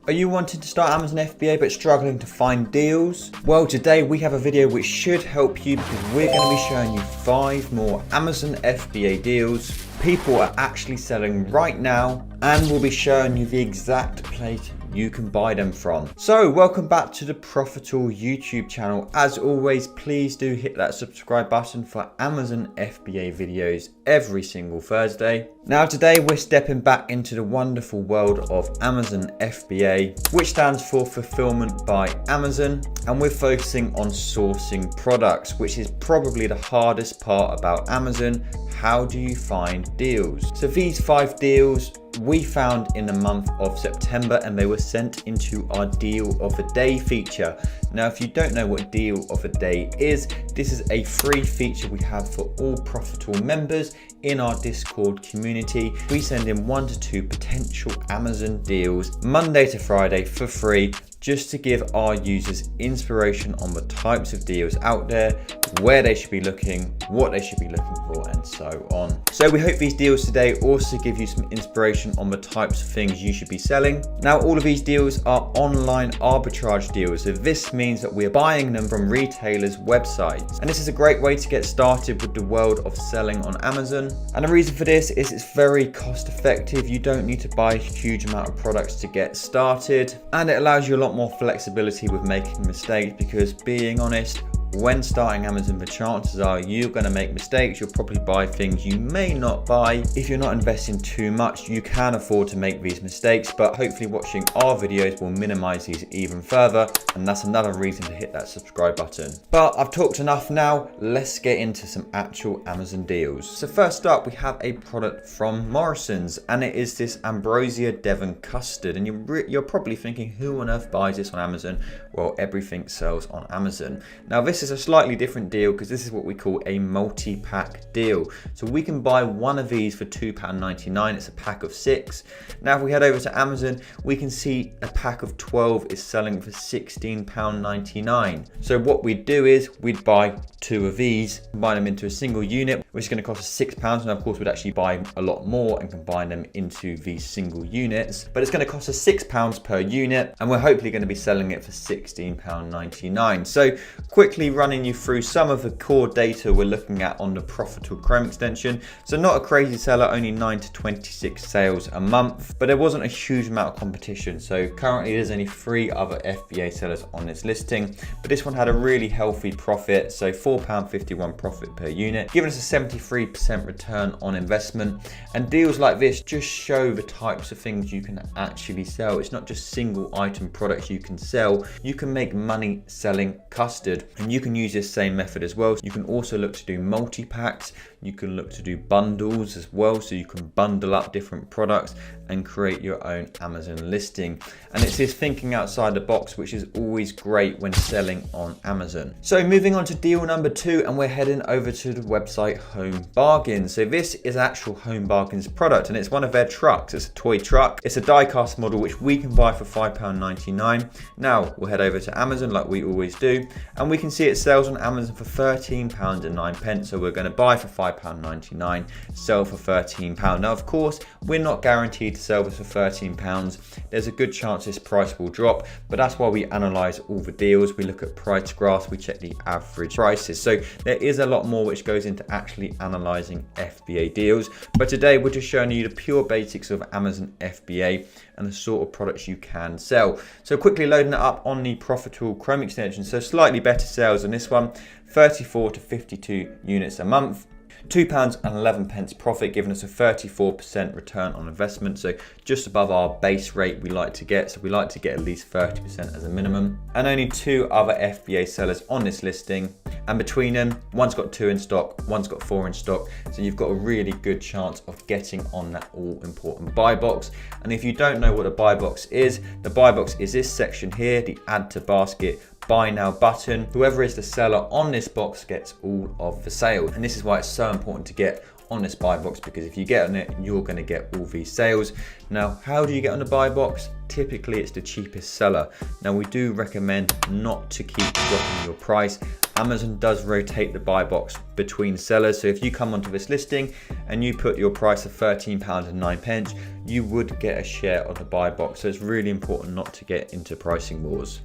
Are you wanting to start Amazon FBA but struggling to find deals? Well, today we have a video which should help you because we're going to be showing you 5 more Amazon FBA deals people are actually selling right now, and we'll be showing you the exact place you can buy them from. So welcome back to the Profitl YouTube channel. As always, please do hit that subscribe button for Amazon FBA videos every single Thursday. Now today we're stepping back into the wonderful world of Amazon FBA, which stands for Fulfillment by Amazon, and we're focusing on sourcing products, which is probably the hardest part about Amazon. How do you find deals? So these 5 deals we found in the month of September, and they were sent into our Deal of the Day feature. Now, if you don't know what Deal of the Day is, this is a free feature we have for all Profitl members in our Discord community. We send in 1 to 2 potential Amazon deals Monday to Friday for free, just to give our users inspiration on the types of deals out there, where they should be looking, what they should be looking for, and so on. So we hope these deals today also give you some inspiration on the types of things you should be selling. Now, all of these deals are online arbitrage deals. So this means that we're buying them from retailers' websites. And this is a great way to get started with the world of selling on Amazon. And the reason for this is it's very cost effective. You don't need to buy a huge amount of products to get started. And it allows you a lot more flexibility with making mistakes, because being honest, when starting Amazon, the chances are you're going to make mistakes. You'll probably buy things you may not buy. If you're not investing too much, you can afford to make these mistakes, but hopefully watching our videos will minimize these even further, and that's another reason to hit that subscribe button. But I've talked enough now, let's get into some actual Amazon deals. So first up, we have a product from Morrison's, and it is this Ambrosia Devon Custard, and you're probably thinking, who on earth buys this on Amazon? Well, everything sells on Amazon. Now this is a slightly different deal because this is what we call a multi-pack deal. So we can buy one of these for £2.99. It's a pack of 6. Now if we head over to Amazon, we can see a pack of 12 is selling for £16.99. So what we'd do is we'd buy 2 of these, combine them into a single unit, which is going to cost us £6. And of course we'd actually buy a lot more and combine them into these single units, but it's going to cost us £6 per unit, and we're hopefully going to be selling it for £16.99. So quickly running you through some of the core data we're looking at on the Profitl Chrome extension. So not a crazy seller, only 9 to 26 sales a month, but there wasn't a huge amount of competition. So currently there's only 3 other FBA sellers on this listing, but this one had a really healthy profit. So £4.51 profit per unit, giving us a 73% return on investment. And deals like this just show the types of things you can actually sell. It's not just single item products you can sell. You can make money selling custard, and you can use this same method as well. You can also look to do multi-packs. You can look to do bundles as well, so you can bundle up different products and create your own Amazon listing. And it's this thinking outside the box, which is always great when selling on Amazon. So moving on to deal number 2, and we're heading over to the website Home Bargains. So this is actual Home Bargains product, and it's one of their trucks. It's a toy truck. It's a die-cast model, which we can buy for £5.99. Now we'll head over to Amazon like we always do, and we can see it sells on Amazon for £13.09. So we're going to buy for £5.99, sell for £13. Now, of course, we're not guaranteed to sell this for £13. There's a good chance this price will drop, but that's why we analyze all the deals. We look at price graphs, we check the average prices. So there is a lot more which goes into actually analyzing FBA deals. But today we're just showing you the pure basics of Amazon FBA and the sort of products you can sell. So quickly loading it up on the Profitl Chrome extension. So slightly better sales on this one, 34 to 52 units a month. £2.11 profit, giving us a 34% return on investment. So just above our base rate we like to get. So we like to get at least 30% as a minimum. And only 2 other FBA sellers on this listing. And between them, one's got 2 in stock, one's got 4 in stock. So you've got a really good chance of getting on that all important buy box. And if you don't know what a buy box is, the buy box is this section here, the add to basket buy now button. Whoever is the seller on this box gets all of the sales. And this is why it's so important to get on this buy box, because if you get on it, you're going to get all these sales. Now, how do you get on the buy box? Typically, it's the cheapest seller. Now, we do recommend not to keep dropping your price. Amazon does rotate the buy box between sellers. So if you come onto this listing and you put your price of £13.09, you would get a share of the buy box. So it's really important not to get into pricing wars.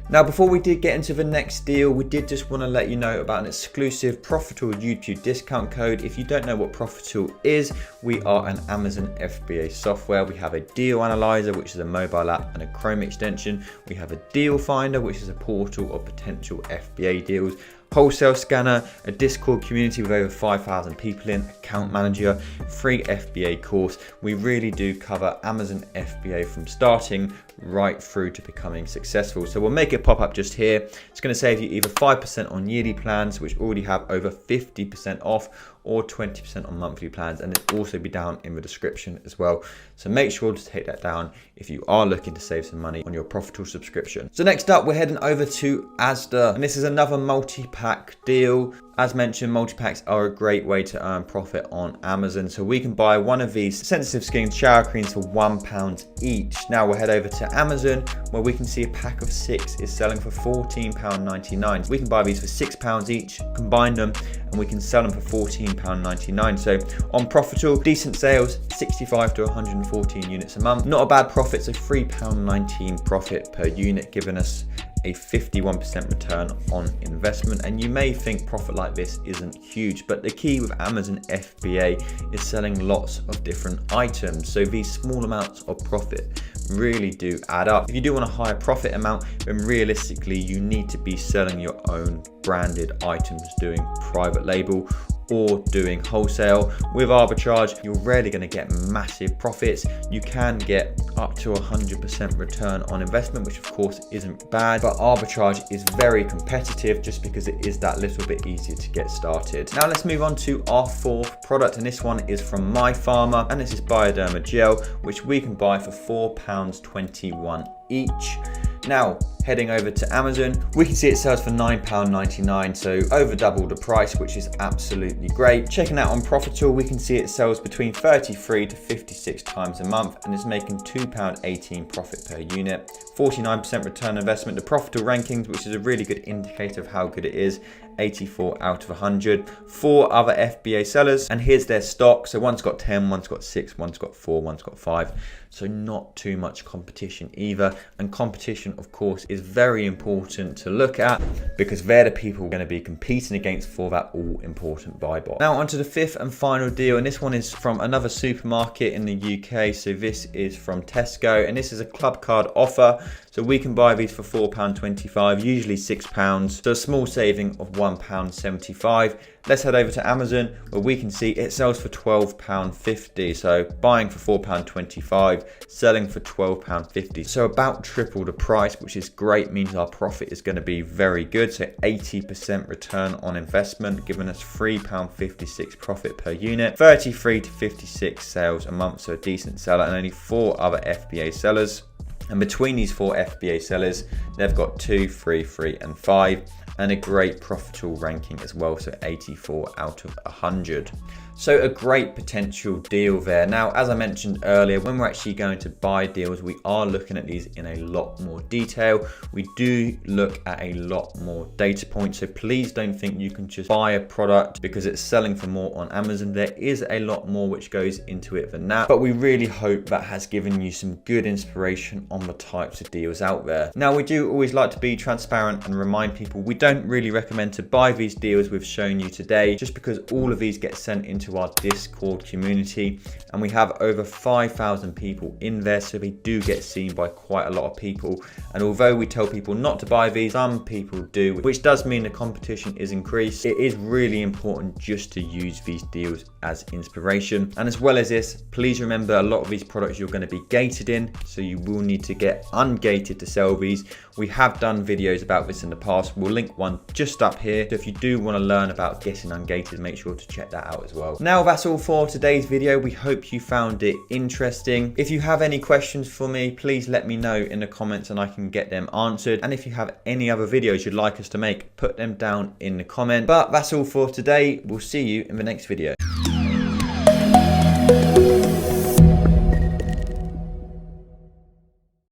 Now, before we did get into the next deal, we did just want to let you know about an exclusive Profitl YouTube discount code. If you don't know what Profitl is, we are an Amazon FBA software. We have a deal analyzer, which is a mobile app and a Chrome extension. We have a DealFinder, which is a portal of potential FBA deals. Wholesale scanner, a Discord community with over 5,000 people in, account manager, free FBA course. We really do cover Amazon FBA from starting right through to becoming successful. So we'll make it pop up just here. It's going to save you either 5% on yearly plans, which already have over 50% off, or 20% on monthly plans, and it'll also be down in the description as well. So make sure to take that down if you are looking to save some money on your Profitl subscription. So next up, we're heading over to Asda, and this is another multi-pack deal. As mentioned, multi-packs are a great way to earn profit on Amazon. So we can buy one of these sensitive skin shower creams for £1 each. Now we'll head over to Amazon, where we can see a pack of 6 is selling for £14.99. We can buy these for £6 each, combine them, and we can sell them for £14.99. So on Profitl, decent sales, 65 to 114 units a month. Not a bad profit, so £3.19 profit per unit, giving us a 51% return on investment. And you may think profit like this isn't huge, but the key with Amazon FBA is selling lots of different items. So these small amounts of profit really do add up. If you do want a higher profit amount, then realistically you need to be selling your own branded items, doing private label or doing wholesale. With Arbitrage, you're rarely going to get massive profits. You can get up to 100% return on investment, which of course isn't bad, but Arbitrage is very competitive just because it is that little bit easier to get started. Now let's move on to our fourth product, and this one is from My Farmer, and this is Bioderma Gel, which we can buy for £4.21 each. Now, heading over to Amazon, we can see it sells for £9.99, so over double the price, which is absolutely great. Checking out on Profitl, we can see it sells between 33 to 56 times a month, and it's making £2.18 profit per unit. 49% return on investment. The Profitl rankings, which is a really good indicator of how good it is, 84 out of 100. 4 other FBA sellers, and here's their stock. So one's got 10, one's got 6, one's got 4, one's got 5. So not too much competition either. And competition, of course, is very important to look at, because they're the people we're going to be competing against for that all important buy box. Now onto the fifth and final deal, and this one is from another supermarket in the UK. So this is from Tesco, and this is a club card offer. So we can buy these for £4.25, usually £6. So a small saving of £1.75. Let's head over to Amazon, where we can see it sells for £12.50. So buying for £4.25, selling for £12.50. So about triple the price, which is great, means our profit is going to be very good. So 80% return on investment, giving us £3.56 profit per unit. 33 to 56 sales a month, so a decent seller, and only 4 other FBA sellers. And between these 4 FBA sellers, they've got 2, 3, 3, and 5, and a great Profitl ranking as well, so 84 out of 100. So a great potential deal there. Now, as I mentioned earlier, when we're actually going to buy deals, we are looking at these in a lot more detail. We do look at a lot more data points. So please don't think you can just buy a product because it's selling for more on Amazon. There is a lot more which goes into it than that. But we really hope that has given you some good inspiration on the types of deals out there. Now, we do always like to be transparent and remind people we don't really recommend to buy these deals we've shown you today, just because all of these get sent into our Discord community, and we have over 5,000 people in there, so they do get seen by quite a lot of people. And although we tell people not to buy these, some people do, which does mean the competition is increased. It is really important just to use these deals as inspiration. And as well as this, please remember a lot of these products you're going to be gated in, so you will need to get ungated to sell these. We have done videos about this in the past. We'll link one just up here. So if you do want to learn about getting ungated, make sure to check that out as well. Now that's all for today's video. We hope you found it interesting. If you have any questions for me, please let me know in the comments and I can get them answered. And if you have any other videos you'd like us to make, put them down in the comment. But that's all for today. We'll see you in the next video.